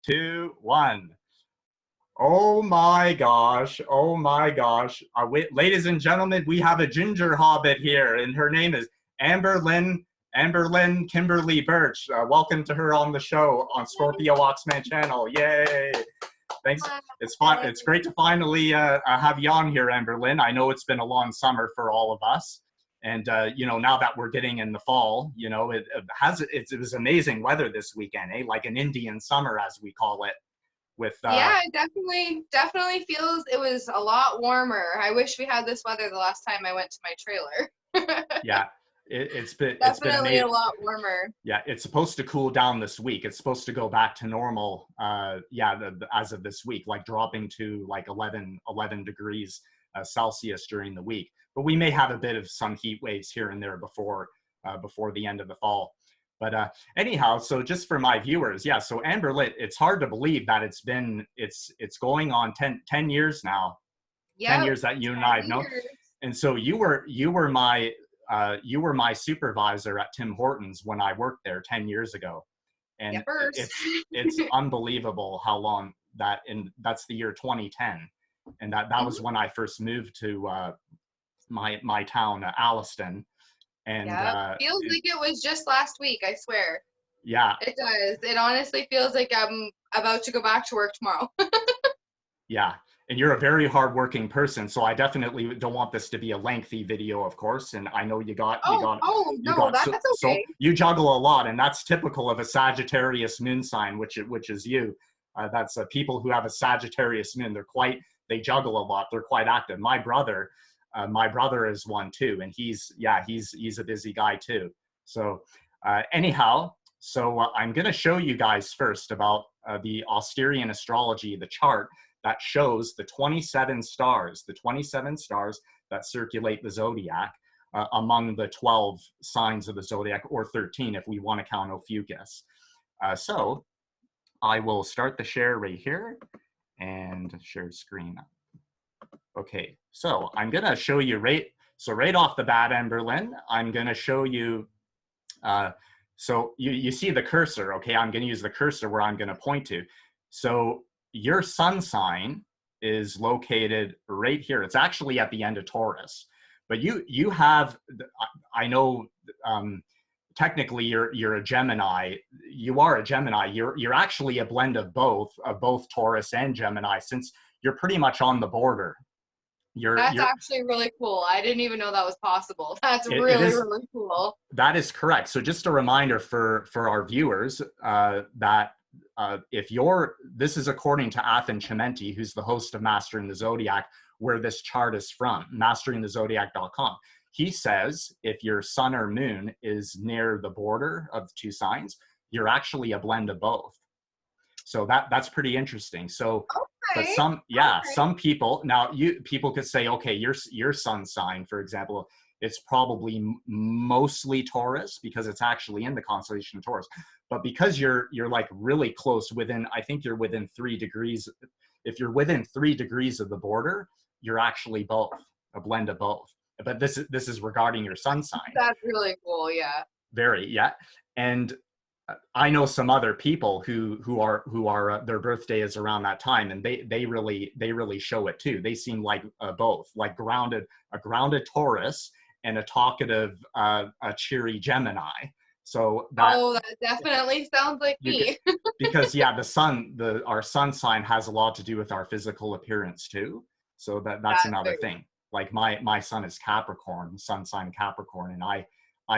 2, 1. Oh my gosh. Oh my gosh. Ladies and gentlemen, we have a ginger hobbit here, and her name is AmberLynn Kimberly Birch. Welcome to her on the show on Scorpio Oxman channel. Yay. Thanks. It's fun. It's great to finally have you on here, AmberLynn. I know it's been a long summer for all of us. And, you know, now that we're getting in the fall, you know, it was amazing weather this weekend, eh? Like an Indian summer, as we call it. With yeah, it definitely feels it was a lot warmer. I wish we had this weather the last time I went to my trailer. Yeah, it's been Definitely amazing. a lot warmer. Yeah, it's supposed to cool down this week. It's supposed to go back to normal. As of this week, like dropping to like 11 degrees Celsius during the week. But we may have a bit of some heat waves here and there before the end of the fall. But anyhow, so just for my viewers, yeah, so AmberLynn, it's hard to believe that it's going on 10 years now. Yep, 10 years that you and I have known. And so you were my supervisor at Tim Hortons when I worked there 10 years ago. And it's unbelievable how long that's the year 2010. And that was when I first moved to my town, Alliston. And feels like it was just last week, I swear. Yeah. It does. It honestly feels like I'm about to go back to work tomorrow. Yeah. And you're a very hardworking person, so I definitely don't want this to be a lengthy video, of course. And I know that's okay. So you juggle a lot, and that's typical of a Sagittarius moon sign, which is you. That's people who have a Sagittarius moon. They juggle a lot. They're quite active. My brother is one too, and he's a busy guy too. So anyhow, I'm going to show you guys first about the Asterian Astrology, the chart that shows the 27 stars that circulate the zodiac among the 12 signs of the zodiac, or 13 if we want to count Ophiuchus. So I will start the share right here and share screen. Okay, so I'm going to show you right off the bat, AmberLynn, I'm going to show you, so you see the cursor, okay? I'm going to use the cursor where I'm going to point to. So your sun sign is located right here. It's actually at the end of Taurus, but you have, I know, technically you're a Gemini. You are a Gemini. You're actually a blend of both Taurus and Gemini, since you're pretty much on the border. That's actually really cool. I didn't even know that was possible. That's really cool. That is correct. So just a reminder for our viewers that this is according to Athan Chimenti, who's the host of Mastering the Zodiac, where this chart is from, masteringthezodiac.com. He says if your sun or moon is near the border of the two signs, you're actually a blend of both. So that's pretty interesting. So, but some people, people could say, okay, your sun sign, for example, it's probably mostly Taurus because it's actually in the constellation of Taurus. But because you're like really close, I think you're within 3 degrees. If you're within 3 degrees of the border, you're actually both, a blend of both. But this is regarding your sun sign. That's really cool, yeah. Very, yeah. And I know some other people who are their birthday is around that time, and they really show it too. They seem like both, like a grounded Taurus and a talkative, a cheery Gemini. So that definitely sounds like me. Because our sun sign has a lot to do with our physical appearance too. So that's another thing. Like my sun is Capricorn, sun sign Capricorn, and I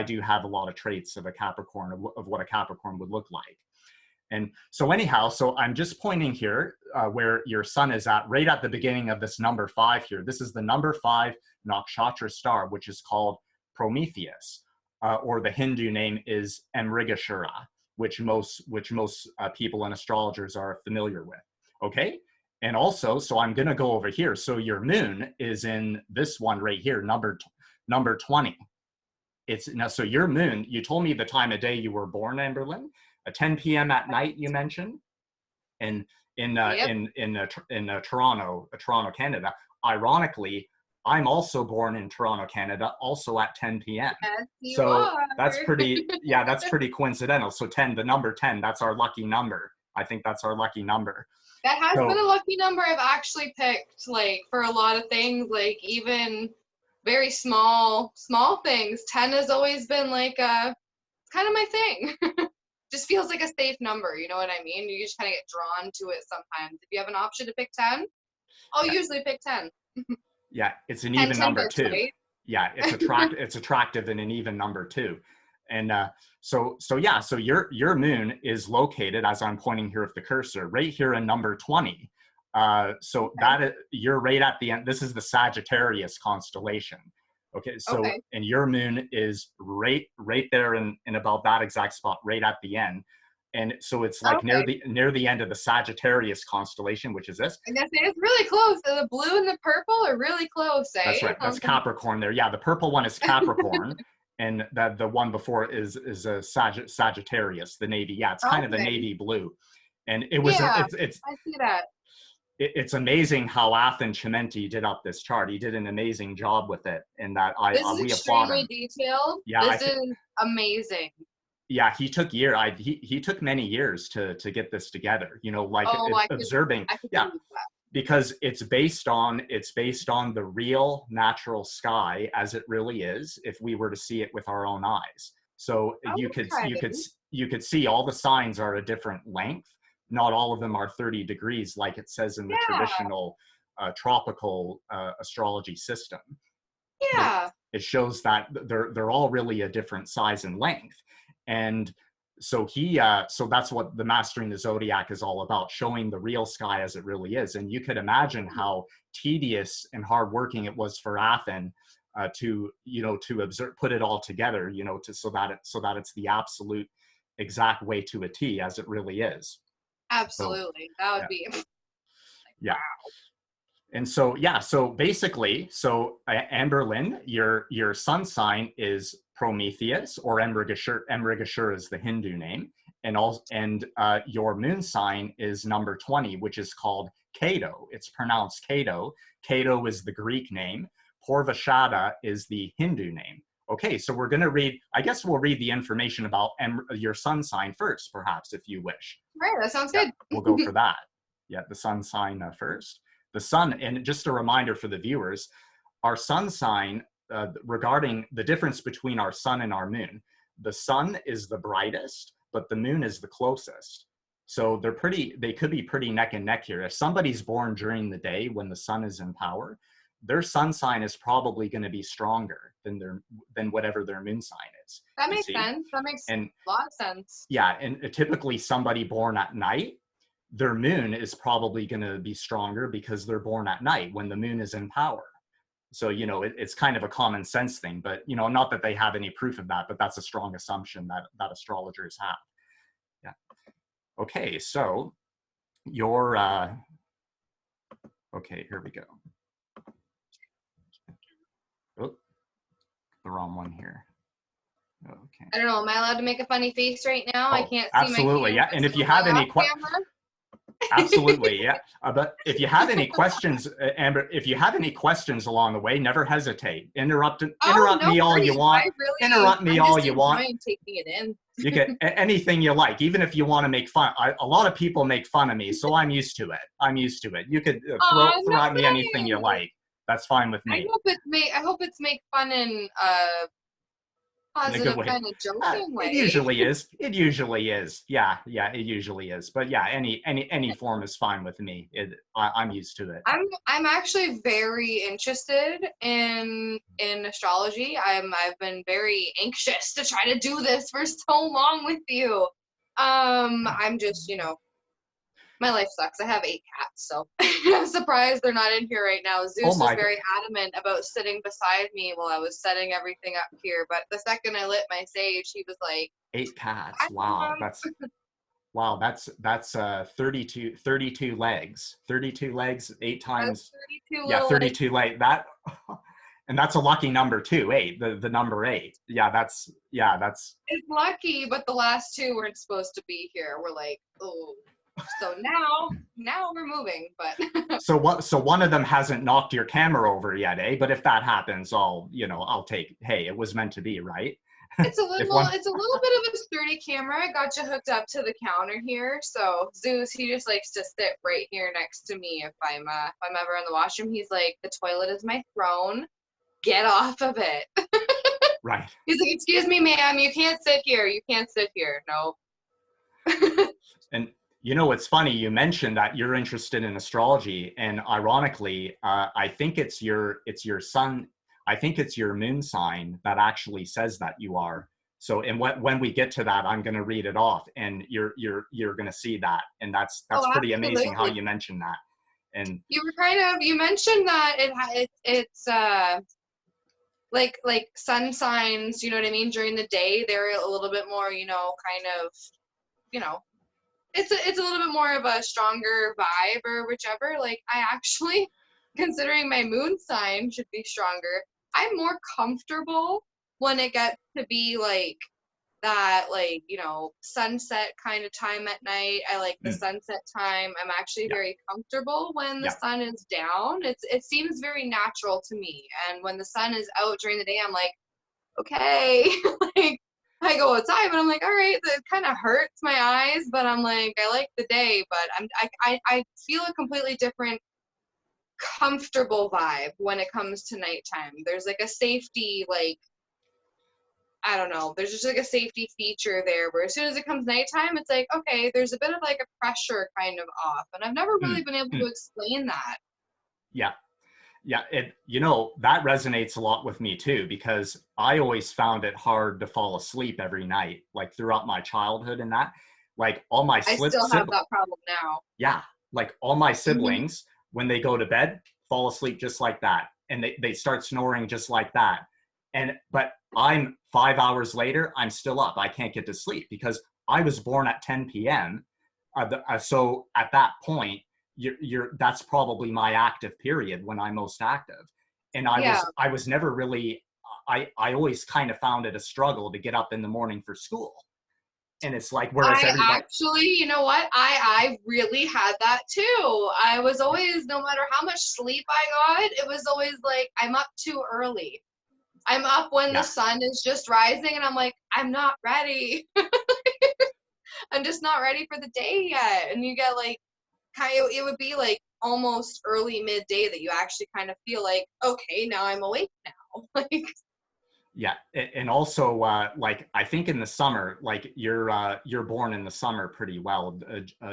do have a lot of traits of a Capricorn, of what a Capricorn would look like. And so anyhow, so I'm just pointing here where your sun is at, right at the beginning of this number 5 here. This is the number 5 Nakshatra star, which is called Prometheus, or the Hindu name is Mrigashira, which most people and astrologers are familiar with. Okay. And also, so I'm going to go over here. So your moon is in this one right here, number 20. So your moon, you told me the time of day you were born, AmberLynn, 10 p.m. at night, you mentioned, and in Toronto, Canada. Ironically, I'm also born in Toronto, Canada, also at 10 p.m. Yes, that's pretty, that's pretty coincidental. So the number 10, that's our lucky number. I think that's our lucky number. That has So, been a lucky number I've actually picked, like, for a lot of things, like, even very small things. 10 has always been, like, kind of my thing. Just feels like a safe number, you know what I mean? You just kind of get drawn to it sometimes. If you have an option to pick 10, I'll usually pick 10. yeah, it's an 10, even 10 number books, too. right? Yeah, it's attractive in an even number too. And so yeah, so your moon is located, as I'm pointing here with the cursor, right here in number 20. So Okay. that is, you're right at the end. This is the Sagittarius constellation. Okay, so Okay. and your moon is right there in about that exact spot, right at the end. And so it's like Okay. near the end of the Sagittarius constellation, which is this. I guess it's really close. The blue and the purple are really close, eh? That's right. That's Capricorn there. Yeah, the purple one is Capricorn, and the one before is a Sagittarius, the navy. Yeah, it's kind of a Okay. navy blue, and it was Yeah, I see that. it's amazing how Athen Chimenti did up this chart. He did an amazing job with it, and that This is we applaud extremely him. detailed. Yeah, This is amazing. yeah, he took he took many years to get this together. You know, like Oh, observing. I could Yeah, believe that. because it's based on the real natural sky as it really is if we were to see it with our own eyes. So Okay. you could see all the signs are a different length. Not all of them are 30 degrees like it says in the Yeah, traditional tropical astrology system. yeah. It shows that they're all really a different size and length. And so so that's what the Mastering the Zodiac is all about, showing the real sky as it really is. And you could imagine how tedious and hardworking it was for Athen to observe, put it all together, so that it's the absolute exact way to a T as it really is. So Absolutely. That would yeah, be yeah. And so, yeah, so basically, AmberLynn, your sun sign is Prometheus, or Mrigashira is the Hindu name, and your moon sign is number 20, which is called Cato. It's pronounced Cato. Cato is the Greek name. Purva Ashadha is the Hindu name. Okay, so we're going to read, I guess we'll read the information about your sun sign first, perhaps, if you wish. right. That sounds Yeah, good. we'll go for that. Yeah, the sun sign first. The sun, and just a reminder for the viewers, our sun sign, regarding the difference between our sun and our moon, the sun is the brightest, but the moon is the closest. So they could be pretty neck and neck here. If somebody's born during the day when the sun is in power, their sun sign is probably going to be stronger than whatever their moon sign is. That makes sense. That makes a lot of sense. Yeah, and typically somebody born at night, their moon is probably going to be stronger because they're born at night when the moon is in power. So, it's kind of a common sense thing, but, not that they have any proof of that, but that's a strong assumption that astrologers have. Yeah. Okay, so okay, here we go. Oh, the wrong one here. Okay. I don't know. Am I allowed to make a funny face right now? Oh, I can't see absolutely, my yeah. And if you have any questions, absolutely, yeah. But if you have any questions, Amber, if you have any questions along the way, never hesitate. Interrupt me all you want. Interrupt me all you want. Taking it in. You get anything you like, even if you want to make fun. A lot of people make fun of me, so I'm used to it. You could throw at me anything you like. That's fine with me. I hope it's make fun in positive kind of joking way. It usually is. It usually is. Yeah, it usually is. But yeah, any form is fine with me. I'm used to it. I'm actually very interested in astrology. I've been very anxious to try to do this for so long with you. I'm just, my life sucks. I have 8 cats, so I'm surprised they're not in here right now. Zeus was very adamant about sitting beside me while I was setting everything up here, but the second I lit my sage, he was like, 8 cats. Wow, that's 32 legs. 32 legs, 8 times. 32 legs. That and that's a lucky number too, 8. The number 8. Yeah, that's it's lucky, but the last 2 weren't supposed to be here. We're like, oh. So now we're moving, but so one of them hasn't knocked your camera over yet, eh? But if that happens, I'll take, hey, it was meant to be, right? It's a If little, one, it's a little bit of a sturdy camera. I got you hooked up to the counter here. So Zeus, he just likes to sit right here next to me if I'm ever in the washroom. He's like, the toilet is my throne. Get off of it. right. He's like, excuse me, ma'am, you can't sit here. You can't sit here. No. And you know, it's funny, you mentioned that you're interested in astrology, and ironically, I think it's your sun, I think it's your moon sign that actually says that you are. So, and when we get to that, I'm going to read it off, and you're going to see that, and that's Oh, pretty amazing how absolutely. you mentioned that. And You were you mentioned that it's like sun signs, you know what I mean, during the day, they're a little bit more, kind of, you know, it's a little bit more of a stronger vibe or whichever. Like I actually, considering my moon sign should be stronger, I'm more comfortable when it gets to be like that, like, sunset kind of time at night. I like the mm, sunset time. I'm actually yeah, very comfortable when the yeah, sun is down. It seems very natural to me. And when the sun is out during the day, I'm like, okay. Like I go outside, but I'm like, all right, it kind of hurts my eyes, but I'm like, I like the day, but I feel a completely different comfortable vibe when it comes to nighttime. There's like a safety, like, I don't know, there's just like a safety feature there where as soon as it comes nighttime, it's like, okay, there's a bit of like a pressure kind of off. And I've never really mm, been able to mm, explain that. yeah. Yeah, you know, that resonates a lot with me too, because I always found it hard to fall asleep every night, like throughout my childhood and that. Like all my I still have siblings, that problem now. yeah, like all my Hmm. siblings, when they go to bed, fall asleep just like that. And they start snoring just like that. But I'm 5 hours later, I'm still up. I can't get to sleep because I was born at 10 p.m. So at that point, that's probably my active period when I'm most active. And Yeah. I was never really, I always kind of found it a struggle to get up in the morning for school. And it's like, whereas I everybody, actually, you know what? I really had that too. I was yeah, always, no matter how much sleep I got, it was always like, I'm up too early. I'm up when the yeah, sun is just rising, and I'm like, I'm not ready. I'm just not ready for the day yet. And you get like, it would be like almost early midday that you actually kind of feel like, okay, now I'm awake now. Like, yeah, and also like I think in the summer, like you're born in the summer pretty well,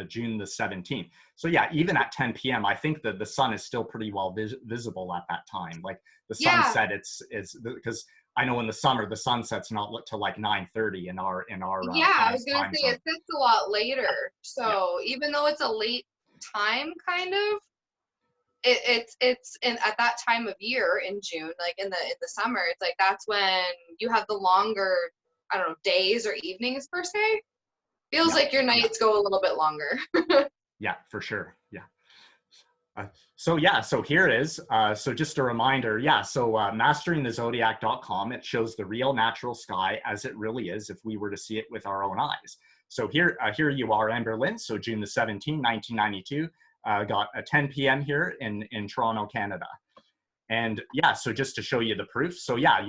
June the 17th. So yeah, even at 10 p.m., I think that the sun is still pretty well visible at that time. Like the yeah, sunset, it's because I know in the summer the sunset's not till like 9:30 in our yeah, I time was gonna time say zone. it sits a lot later. Yeah, So even though it's a late time, kind of, it's in at that time of year in June, like in the summer, it's like that's when you have the longer, I don't know, days or evenings per se. Feels yeah, like your yeah, nights go a little bit longer. yeah, for sure. Yeah. Uh, so yeah, so here it is. So just a reminder, yeah, so masteringthezodiac.com, it shows the real natural sky as it really is if we were to see it with our own eyes. So here you are, AmberLynn, so June the 17th, 1992, got a 10 p.m. here in Toronto, Canada. And yeah, so just to show you the proof. So yeah,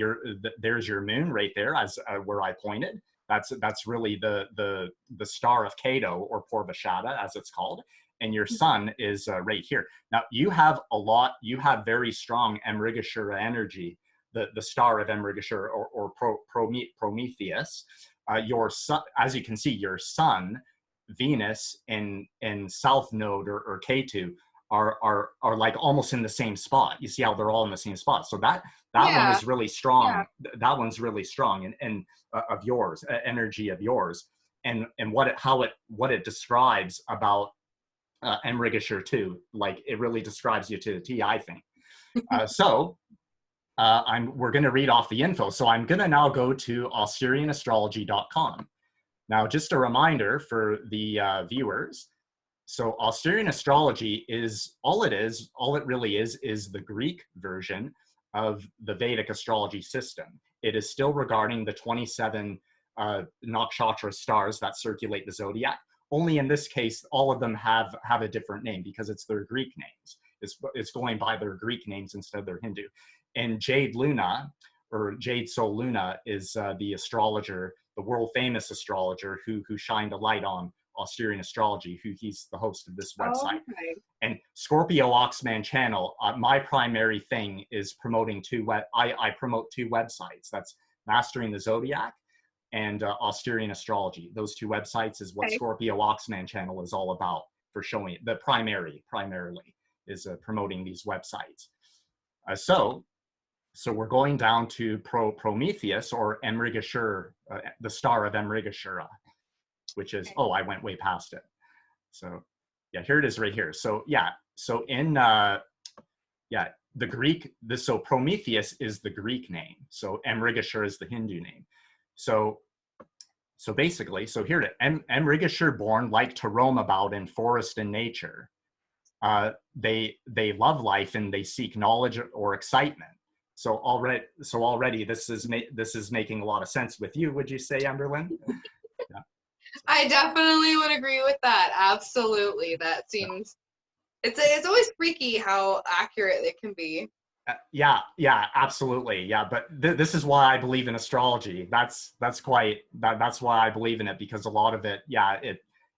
there's your moon right there as where I pointed. That's really the star of Cato, or Purva Ashadha as it's called. And your sun is right here. Now you have very strong Mrigashira energy, the star of Mrigashira, or Prometheus. Your sun, as you can see, your sun, Venus, and South Node, or K2 are like almost in the same spot. You see how they're all in the same spot. So that one Yeah, is really yeah. strong. That one's really strong, and of yours, energy of yours, and what it describes about Mrigashira too. Like it really describes you to the T, I think. We're going to read off the info. So I'm going to now go to AsterianAstrology.com. Now, just a reminder for the viewers. So Asterian Astrology all it really is the Greek version of the Vedic astrology system. It is still regarding the 27 Nakshatra stars that circulate the zodiac. Only in this case, all of them have a different name because it's their Greek names. It's going by their Greek names instead of their Hindu. And Jade Luna, or Jade Sol Luna is the astrologer, the world famous astrologer who shined a light on Asterian Astrology, he's the host of this website. Okay. And Scorpio Oxman channel, my primary thing is promoting I promote two websites. That's Mastering the Zodiac and Asterian Astrology. Those two websites is what Okay. Scorpio Oxman channel is all about, for showing the primarily is promoting these websites. So we're going down to Prometheus, or Mrigashira, the star of Mrigashira, which is, oh, I went way past it. So yeah, here it is right here. So yeah, so in, the Greek, so Prometheus is the Greek name. So Mrigashira is the Hindu name. So basically, so here it is, Mrigashira born like to roam about in forest and nature. They love life and they seek knowledge or excitement. So already this is making a lot of sense with you, would you say, AmberLynn? Yeah. I definitely would agree with that. Absolutely. That seems, it's always freaky how accurate it can be. Yeah, absolutely. Yeah, but this is why I believe in astrology. That's why I believe in it, because a lot of it,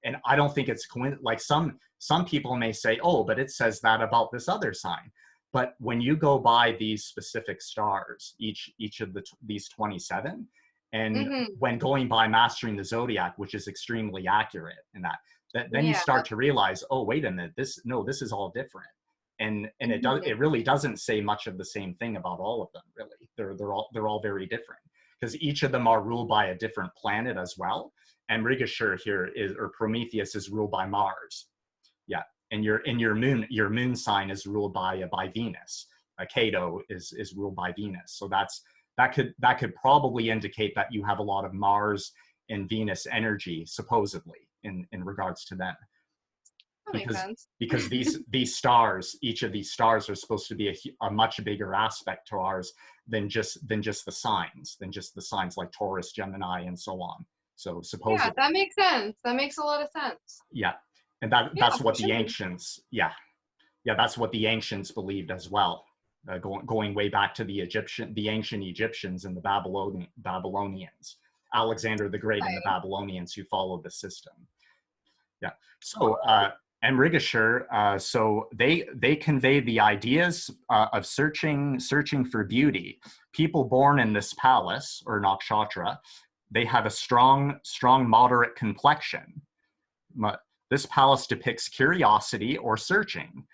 and I don't think it's like some people may say, oh, but it says that about this other sign. But when you go by these specific stars, each of these 27, and when going by Mastering the Zodiac, which is extremely accurate in that, then you start to realize, oh, wait a minute, this is all different. And it really doesn't say much of the same thing about all of them, really. They're all very different, because each of them are ruled by a different planet as well. And Mrigashira here or Prometheus is ruled by Mars. Yeah. And your moon sign is ruled by Venus. Cato is ruled by Venus. So that could probably indicate that you have a lot of Mars and Venus energy, supposedly, in regards to them. That makes sense. Because these stars, each of these stars are supposed to be a much bigger aspect to ours than just the signs like Taurus, Gemini, and so on. So supposedly, yeah, that makes sense. That makes a lot of sense. Yeah, and that's what the ancients, that's what the ancients believed as well. Going way back to the ancient Egyptians and the Babylonians, Alexander the Great and the Babylonians who followed the system. Yeah. So Mrigashira, so they convey the ideas of searching for beauty. People born in this palace, or nakshatra, they have a strong moderate complexion. This palace depicts curiosity or searching.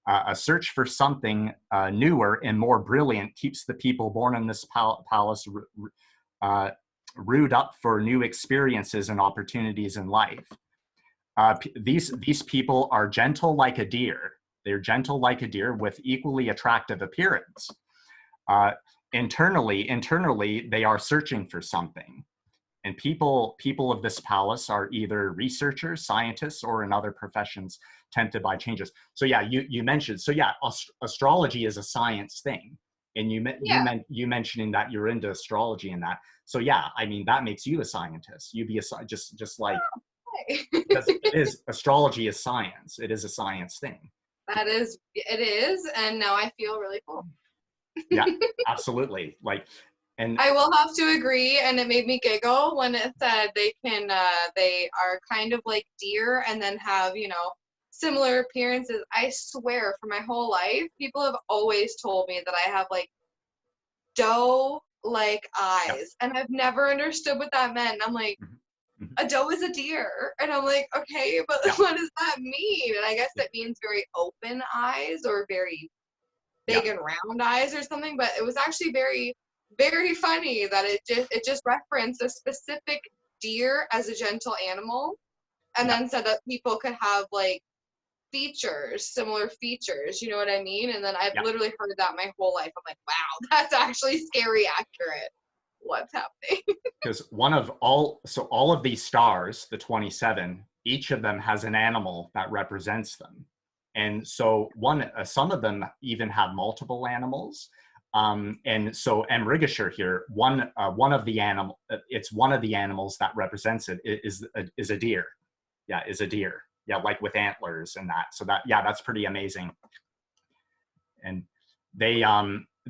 A search for something newer and more brilliant keeps the people born in this palace rooted up for new experiences and opportunities in life. These people are gentle like a deer. They're gentle like a deer with equally attractive appearance. Internally, they are searching for something. And people of this palace are either researchers, scientists, or in other professions tempted by changes. So yeah, you mentioned, so yeah, astrology is a science thing. And you mentioning that you're into astrology and that. So yeah, I mean, that makes you a scientist. You'd be just like, because astrology is science. It is a science thing. It is, and now I feel really cool. Yeah, absolutely. Like, and I will have to agree, and it made me giggle when it said they are kind of like deer and then have, similar appearances. I swear, for my whole life, people have always told me that I have like doe-like eyes, and I've never understood what that meant. And I'm like, a doe is a deer, and I'm like, okay, but what does that mean? And I guess it means very open eyes or very big and round eyes or something. But it was actually very, very funny that it just referenced a specific deer as a gentle animal, and then said that people could have like similar features, you know what I mean? And then I've literally heard that my whole life. I'm like, wow, that's actually scary accurate. What's happening? Because all of these stars, the 27, each of them has an animal that represents them. And so some of them even have multiple animals. And so Mrigashira here, one of the animals that represents it is a deer. Yeah, is a deer. Yeah, like with antlers and that. So that's pretty amazing. And they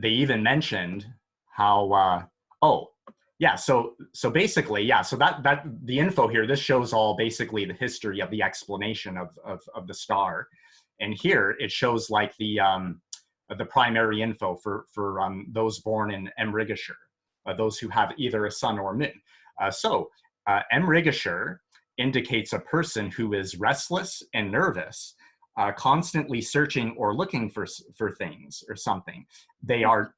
even mentioned how oh yeah, so basically, yeah, so that the info here, this shows all basically the history of the explanation of the star, and here it shows like the primary info for those born in Mrigashira, those who have either a sun or moon. Mrigashira indicates a person who is restless and nervous, constantly searching or looking for things or something. They are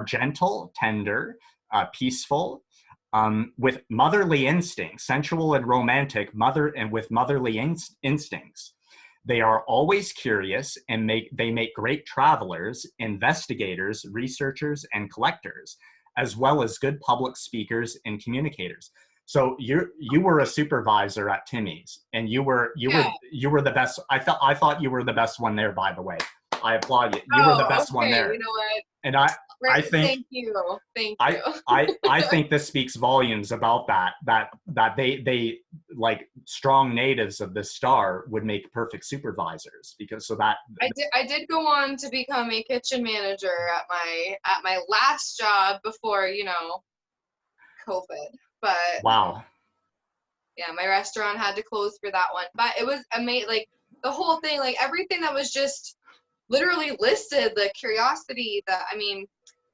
gentle, tender, peaceful, with motherly instincts, sensual and romantic, with motherly instincts. They are always curious and they make great travelers, investigators, researchers, and collectors, as well as good public speakers and communicators. So you were a supervisor at Timmy's, and you were the best. I thought you were the best one there. By the way, I applaud you. You were the best one there. You know what? And I think thank you. I think this speaks volumes about that they like strong natives of the star would make perfect supervisors, because I did go on to become a kitchen manager at my last job before, you know, COVID. But wow. Yeah, my restaurant had to close for that one. But it was amazing, like the whole thing, like everything that was just literally listed, the curiosity, I mean,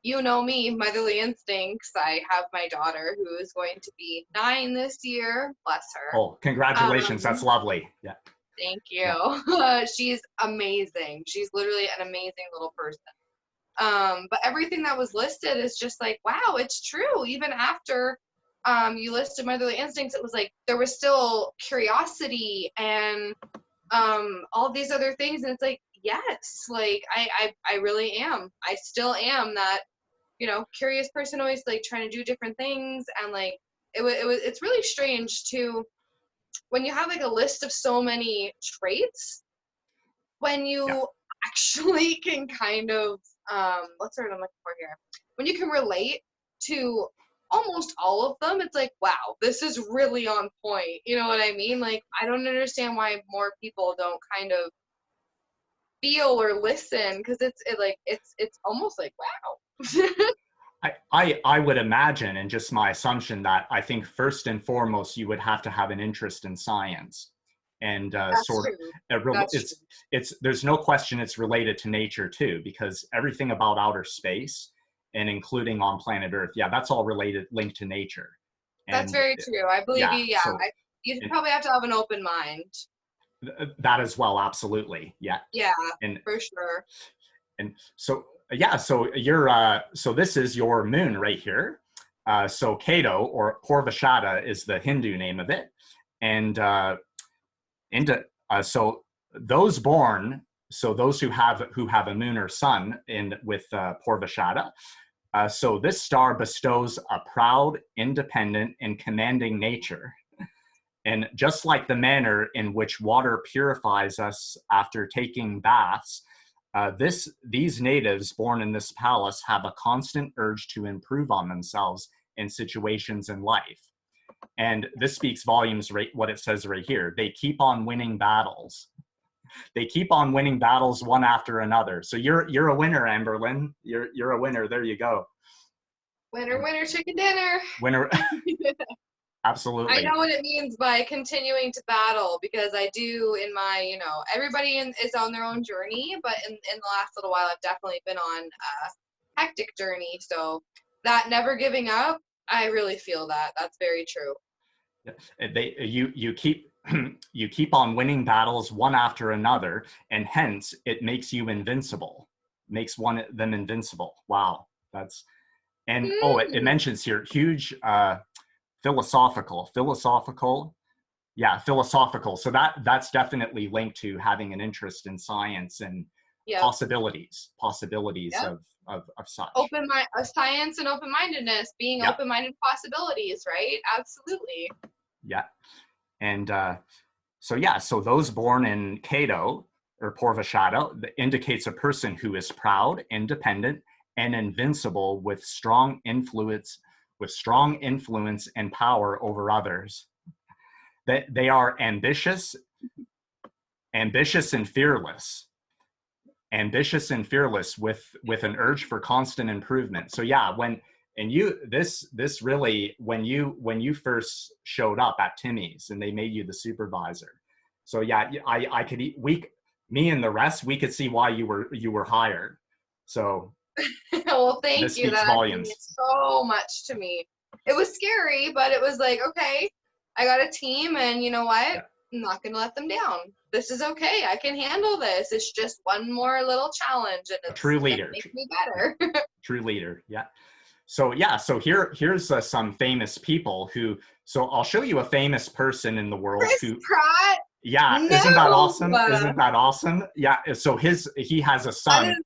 you know me, motherly instincts. I have my daughter who is going to be 9 this year. Bless her. Oh, congratulations. That's lovely. Yeah. Thank you. Yeah. She's amazing. She's literally an amazing little person. But everything that was listed is just like, wow, it's true. Even after you listed motherly instincts, it was like there was still curiosity and all these other things, and it's like, yes, like I really am. I still am that, you know, curious person, always like trying to do different things, and like it's really strange to when you have like a list of so many traits, when you actually can kind of what's the word I'm looking for here? When you can relate to almost all of them, it's like, wow, this is really on point. You know what I mean? Like, I don't understand why more people don't kind of feel or listen, because it's almost like, wow. I would imagine, and just my assumption, that I think first and foremost you would have to have an interest in science, and there's no question it's related to nature too, because everything about outer space, and including on planet Earth, that's all linked to nature. That's very true. I believe you probably have to have an open mind. That as well, absolutely. Yeah, and for sure. And so you're so this is your moon right here. So Keto, or Purva Ashadha, is the Hindu name of it, and so those born, so those who have a moon or sun with Purva Ashadha, so this star bestows a proud, independent, and commanding nature. And just like the manner in which water purifies us after taking baths, these natives born in this palace have a constant urge to improve on themselves in situations in life. And this speaks volumes, right? What it says right here. They keep on winning battles. They keep on winning battles one after another. So you're a winner, AmberLynn. You're a winner. There you go. Winner, winner, chicken dinner. Winner. Absolutely. I know what it means by continuing to battle, because I do in my, you know, everybody is on their own journey, but in the last little while, I've definitely been on a hectic journey. So that never giving up, I really feel that. That's very true. You keep on winning battles one after another, and hence it makes you invincible. Makes one of them invincible. Wow, it mentions here huge philosophical. So that's definitely linked to having an interest in science and possibilities of such. Science and open-mindedness, being open-minded possibilities, right? Absolutely. Yeah. And so those born in Keto, or Purva Ashadha, indicates a person who is proud, independent, and invincible, with strong influence and power over others. That they are ambitious and fearless. Ambitious and fearless, with an urge for constant improvement. So when And this really, when you first showed up at Timmy's and they made you the supervisor. So yeah, me and the rest, we could see why you were hired. So Well, thank this you. speaks That actually volumes. means so much to me. It was scary, but it was like, okay, I got a team, and you know what? Yeah. I'm not gonna let them down. This is okay. I can handle this. It's just one more little challenge, and A it's true gonna leader. make me better. True leader. Yeah. So yeah, so here's some famous people who. So I'll show you a famous person in the world Chris who. Pratt. Yeah, No. isn't that awesome? Isn't that awesome? Yeah. So he has a son.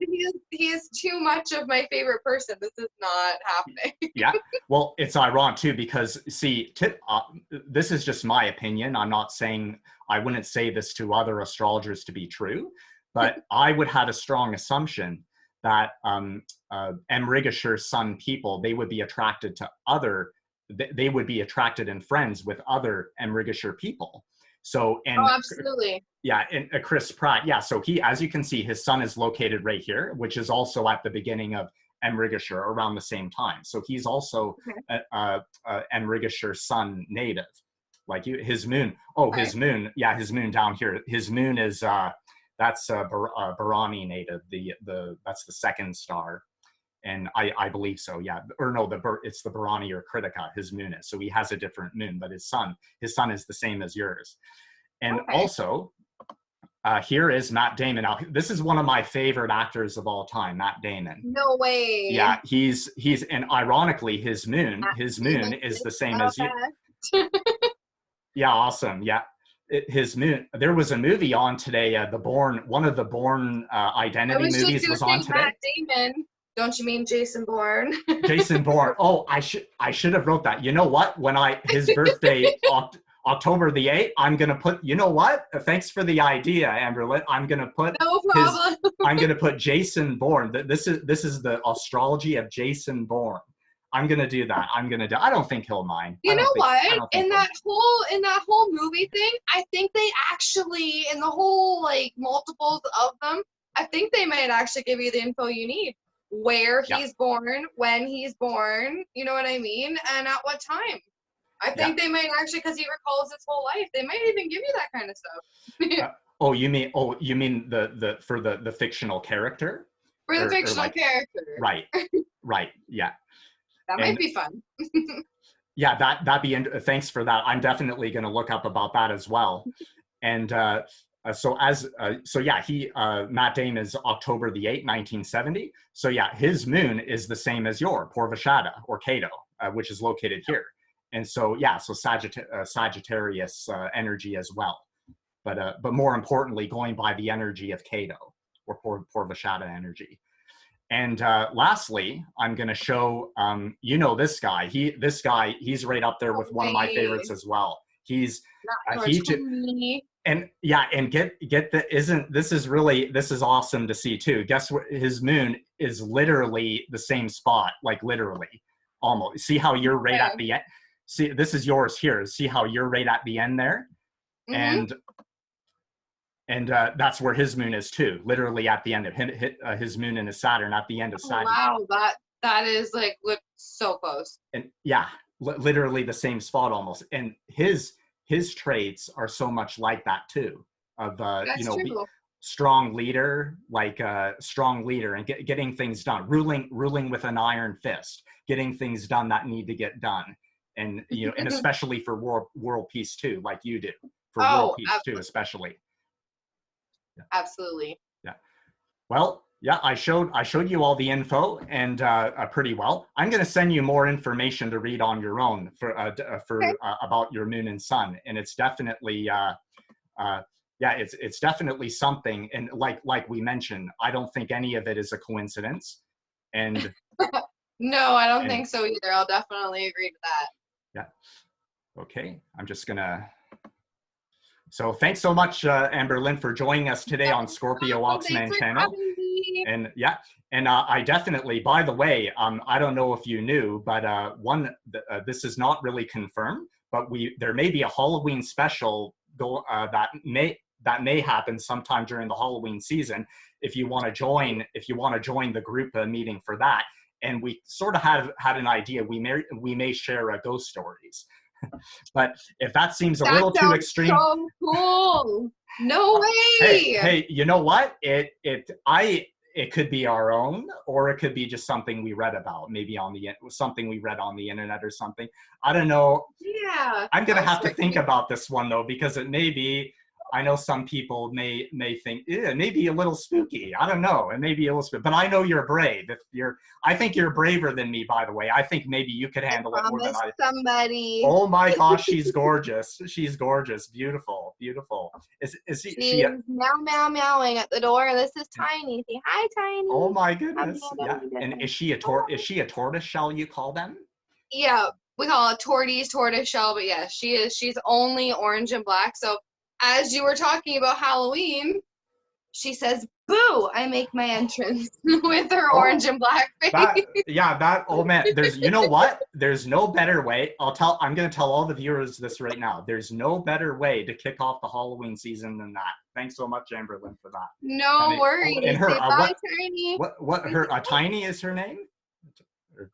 He is too much of my favorite person. This is not happening. Yeah. Well, it's ironic too, because see, this is just my opinion. I'm not saying, I wouldn't say this to other astrologers to be true, but I would have a strong assumption that Mrigashira Sun people, they would be attracted to they would be attracted and friends with other Mrigashira people. So, and oh, absolutely. Yeah, and Chris Pratt, yeah, so as you can see, his son is located right here, which is also at the beginning of Mrigashira, around the same time. So he's also Mrigashira Sun native, like his moon. Oh, his moon, yeah, his moon down here. His moon is that's Bharani native. That's the second star, and I believe so. Yeah, or no, it's the Bharani or Kritika. His moon is, so he has a different moon, but his sun is the same as yours. And also, here is Matt Damon. Now, this is one of my favorite actors of all time, Matt Damon. No way. Yeah, he's and ironically, his moon is the same as you. Yeah, awesome. Yeah, his moon. There was a movie on today. One of the Bourne Identity movies was on today. Matt Damon. Don't you mean Jason Bourne? Jason Bourne. Oh, I should have wrote that. You know what? When his birthday. October the 8th, I'm going to put, you know what? Thanks for the idea, AmberLynn. I'm going to put no problem. I'm going to put Jason Bourne. This is the astrology of Jason Bourne. I'm going to do that. I don't think he'll mind. You know what? In that whole movie thing, I think they actually, in the whole like multiples of them, I think they might actually give you the info you need. Where he's born, when he's born, you know what I mean? And at what time. I think they might actually, because he recalls his whole life, they might even give you that kind of stuff. You mean the for the fictional character? For the fictional character. Right. Right. Yeah. That might be fun. Yeah, that'd be. Thanks for that. I'm definitely going to look up about that as well. And Matt Damon is October the 8th, 1970. So yeah, his moon is the same as your Purva Ashadha or Keto, which is located here. And so, yeah, so Sagittarius energy as well. But more importantly, going by the energy of Keto or Purva Ashadha energy. And lastly, I'm going to show, this guy. He's right up there with one of my favorites as well. This is awesome to see too. Guess what? His moon is literally the same spot, like literally, almost. See how you're right at the end? See, this is yours here. See how you're right at the end there? Mm-hmm. And that's where his moon is too, literally at the end of his moon and his Saturn at the end of Saturn. Wow, that is like so close. And yeah, literally the same spot almost. And his traits are so much like that too, of strong leader, and getting things done, ruling with an iron fist, getting things done that need to get done. And and especially for world peace too, like you do for world peace too, especially. Yeah. Absolutely. Yeah. Well, yeah, I showed you all the info and pretty well. I'm going to send you more information to read on your own about your moon and sun, and it's definitely it's definitely something. And like we mentioned, I don't think any of it is a coincidence. And no, I don't think so either. I'll definitely agree to that. Yeah. Okay. I'm just gonna. So thanks so much, AmberLynn, for joining us today on Scorpio Oxman channel. And yeah, and I definitely, by the way, I don't know if you knew, but this is not really confirmed, but there may be a Halloween special that may happen sometime during the Halloween season. If you want to join the group meeting for that. and we sort of had an idea we may share ghost stories. But if that seems a little too extreme, so cool. No way. Hey, you know what? It could be our own, or it could be just something we read about, maybe something we read on the internet or something. I don't know. Yeah. I'm gonna have to think about this one though, because it may be. I know some people may think it may be a little spooky. I don't know. It may be a little spooky, but I know you're brave. I think you're braver than me, by the way. I think maybe you could handle it more than I. Somebody. Oh my gosh, she's gorgeous. She's gorgeous. Beautiful, beautiful. Is she meow meowing at the door. This is Tiny. Say hi, Tiny. Oh my goodness. Yeah. And is she a tortoise shell, you call them? Yeah, we call it tortoise shell, but yeah, she is. She's only orange and black. So as you were talking about Halloween, she says, "Boo!" I make my entrance with her orange and black face. Oh man, you know what? There's no better way. I'm going to tell all the viewers this right now. There's no better way to kick off the Halloween season than that. Thanks so much, AmberLynn, for that. No worries. And her, bye, Tiny. Tiny is her name?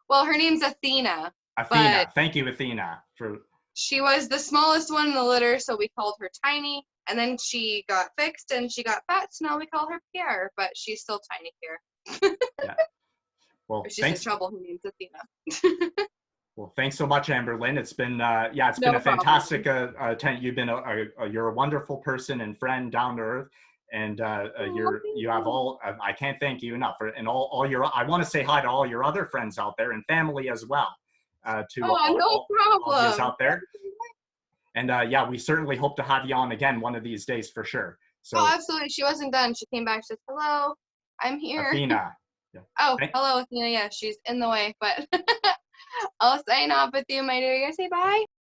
Well, her name's Athena. Thank you, Athena, for. She was the smallest one in the litter, so we called her Tiny. And then she got fixed and she got fat, so now we call her Pierre, but she's still Tiny Pierre. Yeah. Well, she's in trouble. Her name's Athena. Well, thanks so much, AmberLynn. It's been been a fantastic you've been you're a wonderful person and friend, down to earth, and you have all I can't thank you enough for, and all your. I want to say hi to all your other friends out there and family as well. No problem. All these out there. And we certainly hope to have you on again one of these days for sure. So, absolutely. She wasn't done. She came back. She said, "Hello, I'm here." Athena. Yeah. Oh, hello, Athena. Yeah, she's in the way, but I'll sign off with you, my dear. You say bye.